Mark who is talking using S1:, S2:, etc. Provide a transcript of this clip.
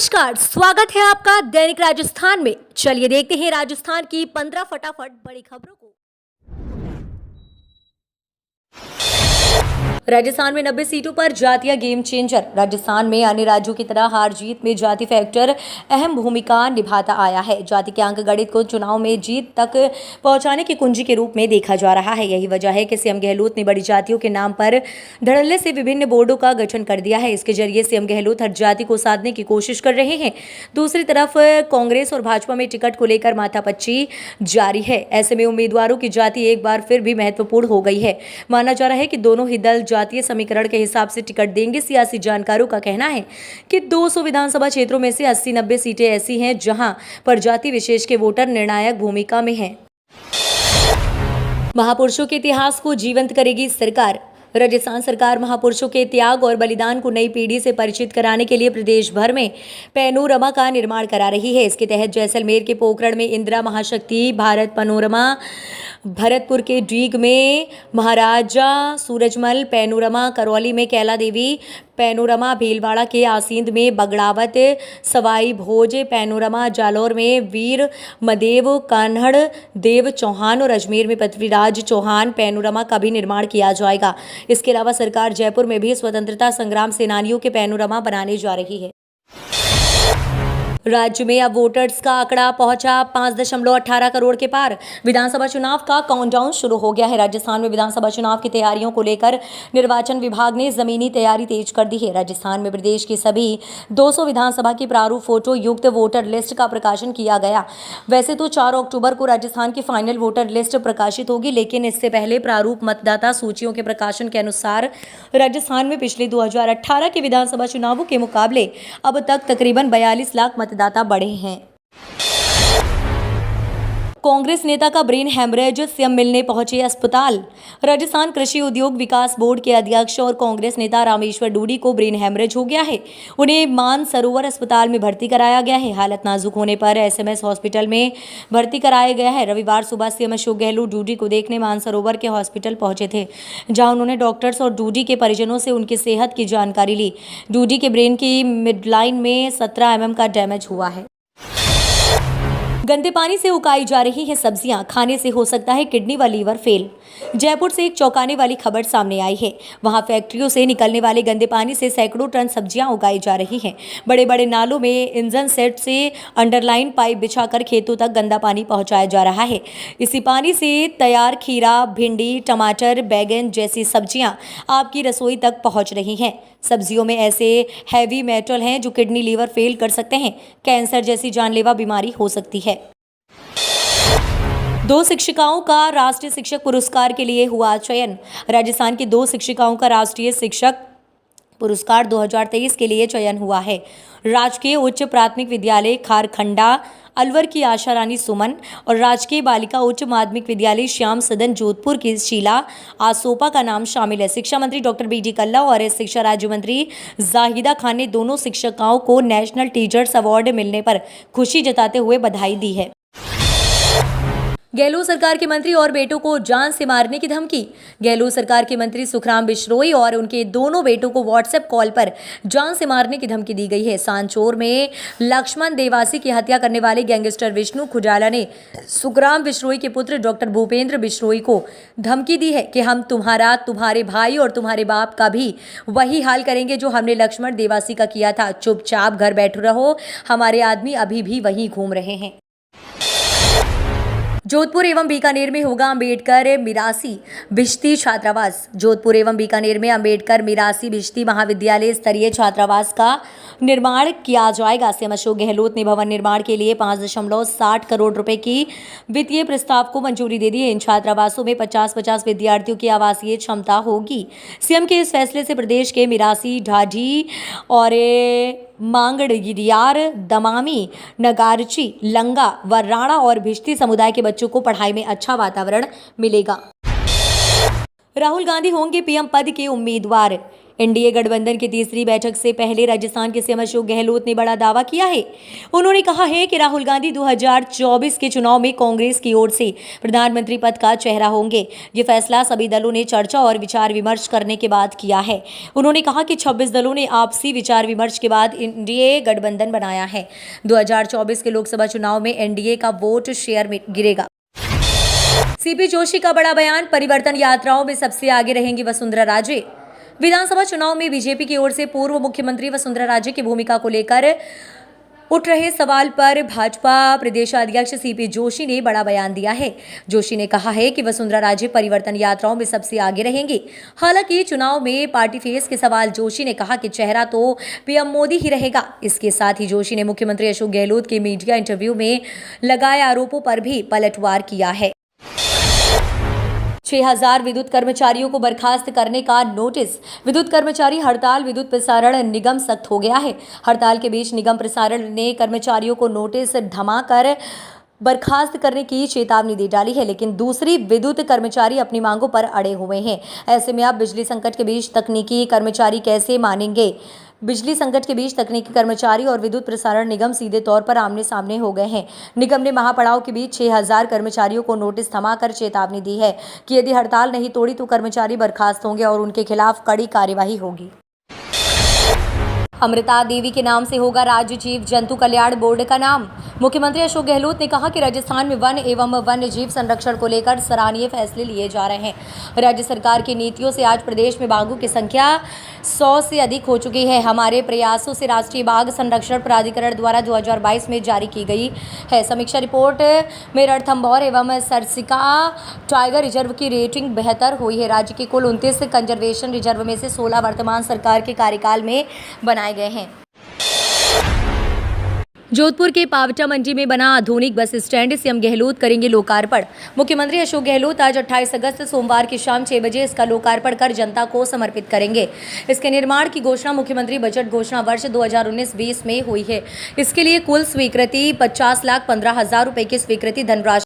S1: नमस्कार, स्वागत है आपका दैनिक राजस्थान में। चलिए देखते हैं राजस्थान की 15 फटाफट बड़ी खबरों को। राजस्थान में 90 सीटों पर जातीय गेम चेंजर। राजस्थान में अन्य राज्यों की तरह हार जीत में जाति फैक्टर अहम भूमिका निभाता आया है। जाति के अंक गणित को चुनाव में जीत तक पहुंचाने की कुंजी के रूप में देखा जा रहा है। यही वजह है कि सीएम गहलोत ने बड़ी जातियों के नाम पर धड़ल्ले से विभिन्न बोर्डों का गठन कर दिया है। इसके जरिए सीएम गहलोत हर जाति को साधने की कोशिश कर रहे हैं। दूसरी तरफ कांग्रेस और भाजपा में टिकट को लेकर माथापच्ची जारी है। ऐसे में उम्मीदवारों की जाति एक बार फिर भी महत्वपूर्ण हो गई है। माना जा रहा है कि दोनों ही दल जातीय समीकरण के हिसाब से टिकट देंगे। सियासी जानकारों का कहना है कि 200 विधानसभा क्षेत्रों में से 80-90 सीटें ऐसी हैं जहां पर जाति विशेष के वोटर निर्णायक भूमिका में हैं। महापुरुषों के इतिहास को जीवंत करेगी सरकार। राजस्थान सरकार महापुरुषों के त्याग और बलिदान को नई पीढ़ी से परिचित कराने के लिए प्रदेश भर में पैनोरमा का निर्माण करा रही है। इसके तहत जैसलमेर के पोखरण में इंदिरा महाशक्ति भारत पैनोरमा, भरतपुर के डीग में महाराजा सूरजमल पैनोरमा, करौली में कैला देवी पैनोरमा, भीलवाड़ा के आसींद में बगड़ावत सवाई भोज पैनोरमा, जालौर में वीर मदेव कान्हड़ देव चौहान और अजमेर में पृथ्वीराज चौहान पैनोरमा का भी निर्माण किया जाएगा। इसके अलावा सरकार जयपुर में भी स्वतंत्रता संग्राम सेनानियों के पैनोरमा बनाने जा रही है। राज्य में अब वोटर्स का आंकड़ा पहुंचा 5.18 करोड़ के पार। विधानसभा चुनाव का काउंटडाउन शुरू हो गया है। राजस्थान में विधानसभा चुनाव की तैयारियों को लेकर निर्वाचन विभाग ने जमीनी तैयारी तेज कर दी है। राजस्थान में प्रदेश की सभी 200 विधानसभा की प्रारूप फोटो युक्त वोटर लिस्ट का प्रकाशन किया गया। वैसे तो 4 अक्टूबर को राजस्थान की फाइनल वोटर लिस्ट प्रकाशित होगी, लेकिन इससे पहले प्रारूप मतदाता सूचियों के प्रकाशन के अनुसार राजस्थान में पिछले 2018 के विधानसभा चुनावों के मुकाबले अब तक तकरीबन 42 लाख मतदाता बढ़े हैं। कांग्रेस नेता का ब्रेन हैमरेज, सीएम मिलने पहुंचे अस्पताल। राजस्थान कृषि उद्योग विकास बोर्ड के अध्यक्ष और कांग्रेस नेता रामेश्वर डूडी को ब्रेन हैमरेज हो गया है। उन्हें मानसरोवर अस्पताल में भर्ती कराया गया है। हालत नाजुक होने पर एसएमएस हॉस्पिटल में भर्ती कराया गया है। रविवार सुबह सीएम अशोक गहलोत डूडी को देखने मानसरोवर के हॉस्पिटल पहुंचे थे, जहां उन्होंने डॉक्टर्स और डूडी के परिजनों से उनकी सेहत की जानकारी ली। डूडी के ब्रेन की मिडलाइन में 17 mm का डैमेज हुआ है। गंदे पानी से उगाई जा रही हैं सब्जियां, खाने से हो सकता है किडनी व लीवर फेल। जयपुर से एक चौंकाने वाली खबर सामने आई है। वहां फैक्ट्रियों से निकलने वाले गंदे पानी से सैकड़ों टन सब्जियां उगाई जा रही हैं। बड़े बड़े नालों में इंजन सेट से अंडरलाइन पाइप बिछाकर खेतों तक गंदा पानी पहुंचाया जा रहा है। इसी पानी से तैयार खीरा, भिंडी, टमाटर, बैगन जैसी सब्जियां आपकी रसोई तक पहुंच रही हैं। सब्जियों में ऐसे हैवी मेटल हैं जो किडनी लीवर फेल कर सकते हैं। कैंसर जैसी जानलेवा बीमारी हो सकती है। 2 शिक्षिकाओं का राष्ट्रीय शिक्षक पुरस्कार के लिए हुआ चयन। राजस्थान की 2 शिक्षिकाओं का राष्ट्रीय शिक्षक पुरस्कार 2023 के लिए चयन हुआ है। राजकीय उच्च प्राथमिक विद्यालय खारखंडा अलवर की आशा रानी सुमन और राजकीय बालिका उच्च माध्यमिक विद्यालय श्याम सदन जोधपुर की शीला आसोपा का नाम शामिल है। शिक्षा मंत्री डॉक्टर बीडी कल्ला और शिक्षा राज्य मंत्री जाहिदा खान ने दोनों शिक्षिकाओं को नेशनल टीचर्स अवार्ड मिलने पर खुशी जताते हुए बधाई दी है। गहलोत सरकार के मंत्री और बेटों को जान से मारने की धमकी। गहलोत सरकार के मंत्री सुखराम बिश्नोई और उनके दोनों बेटों को व्हाट्सएप कॉल पर जान से मारने की धमकी दी गई है। सांचौर में लक्ष्मण देवासी की हत्या करने वाले गैंगस्टर विष्णु खुजाला ने सुखराम बिश्नोई के पुत्र डॉक्टर भूपेंद्र बिश्नोई को धमकी दी है कि हम तुम्हारा, तुम्हारे भाई और तुम्हारे बाप का भी वही हाल करेंगे जो हमने लक्ष्मण देवासी का किया था। चुपचाप घर बैठे रहो, हमारे आदमी अभी भी वहीं घूम रहे हैं। जोधपुर एवं बीकानेर में होगा अंबेडकर मिरासी बिश्ती छात्रावास। जोधपुर एवं बीकानेर में अंबेडकर मिरासी बिश्ती महाविद्यालय स्तरीय छात्रावास का निर्माण किया जाएगा। सीएम अशोक गहलोत ने भवन निर्माण के लिए 5.60 करोड़ रुपए की वित्तीय प्रस्ताव को मंजूरी दे दी है। इन छात्रावासों में 50-50 विद्यार्थियों की आवासीय क्षमता होगी। सीएम के इस फैसले से प्रदेश के मिरासी, ढाढी और मांगड़गिरियार, दमामी, नगारची, लंगा व राणा और भिश्ती समुदाय के बच्चों को पढ़ाई में अच्छा वातावरण मिलेगा। राहुल गांधी होंगे पीएम पद के उम्मीदवार। एनडीए गठबंधन की तीसरी बैठक से पहले राजस्थान के सीएम अशोक गहलोत ने बड़ा दावा किया है। उन्होंने कहा है कि राहुल गांधी 2024 के चुनाव में कांग्रेस की ओर से प्रधानमंत्री पद का चेहरा होंगे। ये फैसला सभी दलों ने चर्चा और विचार विमर्श करने के बाद किया है। उन्होंने कहा कि 26 दलों ने आपसी विचार विमर्श के बाद एनडीए गठबंधन बनाया है। 2024 के लोकसभा चुनाव में एनडीए का वोट शेयर में गिरेगा। सीपी जोशी का बड़ा बयान, परिवर्तन यात्राओं में सबसे आगे रहेंगी वसुंधरा राजे। विधानसभा चुनाव में बीजेपी की ओर से पूर्व मुख्यमंत्री वसुंधरा राजे की भूमिका को लेकर उठ रहे सवाल पर भाजपा प्रदेशाध्यक्ष सीपी जोशी ने बड़ा बयान दिया है। जोशी ने कहा है कि वसुंधरा राजे परिवर्तन यात्राओं में सबसे आगे रहेंगी। हालांकि चुनाव में पार्टी फेस के सवाल जोशी ने कहा कि चेहरा तो पीएम मोदी ही रहेगा। इसके साथ ही जोशी ने मुख्यमंत्री अशोक गहलोत के मीडिया इंटरव्यू में लगाए आरोपों पर भी पलटवार किया है। 6000 विद्युत कर्मचारियों को बर्खास्त करने का नोटिस। विद्युत कर्मचारी हड़ताल, विद्युत प्रसारण निगम सख्त हो गया है। हड़ताल के बीच निगम प्रसारण ने कर्मचारियों को नोटिस धमाकर बर्खास्त करने की चेतावनी दे डाली है, लेकिन दूसरी विद्युत कर्मचारी अपनी मांगों पर अड़े हुए हैं। ऐसे में अब बिजली संकट के बीच तकनीकी कर्मचारी कैसे मानेंगे? बिजली संकट के बीच तकनीकी कर्मचारी और विद्युत प्रसारण निगम सीधे तौर पर आमने सामने हो गए हैं। निगम ने महापड़ाव के बीच 6000 कर्मचारियों को नोटिस थमाकर चेतावनी दी है कि यदि हड़ताल नहीं तोड़ी तो कर्मचारी बर्खास्त होंगे और उनके खिलाफ कड़ी कार्यवाही होगी। अमृता देवी के नाम से होगा राज्य जीव जंतु कल्याण बोर्ड का नाम। मुख्यमंत्री अशोक गहलोत ने कहा कि राजस्थान में वन एवं वन्य जीव संरक्षण को लेकर सराहनीय फैसले लिए जा रहे हैं। राज्य सरकार की नीतियों से आज प्रदेश में बाघों की संख्या 100 से अधिक हो चुकी है। हमारे प्रयासों से राष्ट्रीय बाघ संरक्षण प्राधिकरण द्वारा 2022 में जारी की गई है समीक्षा रिपोर्ट में रणथंभौर एवं सरसिका टाइगर रिजर्व की रेटिंग बेहतर हुई है। राज्य के कुल 29 कंजर्वेशन रिजर्व में से 16 वर्तमान सरकार के कार्यकाल में बनाए गए हैं। जोधपुर के पावटा मंडी में बना आधुनिक बस स्टैंड सीएम गहलोत करेंगे लोकार्पण। मुख्यमंत्री अशोक गहलोत आज 28 अगस्त सोमवार की शाम 6 बजे इसका लोकार्पण कर जनता को समर्पित करेंगे। इसके निर्माण की घोषणा मुख्यमंत्री बजट घोषणा वर्ष 2019-20 में हुई है। इसके लिए कुल स्वीकृति 50,15,000 रुपए की स्वीकृति धनराशि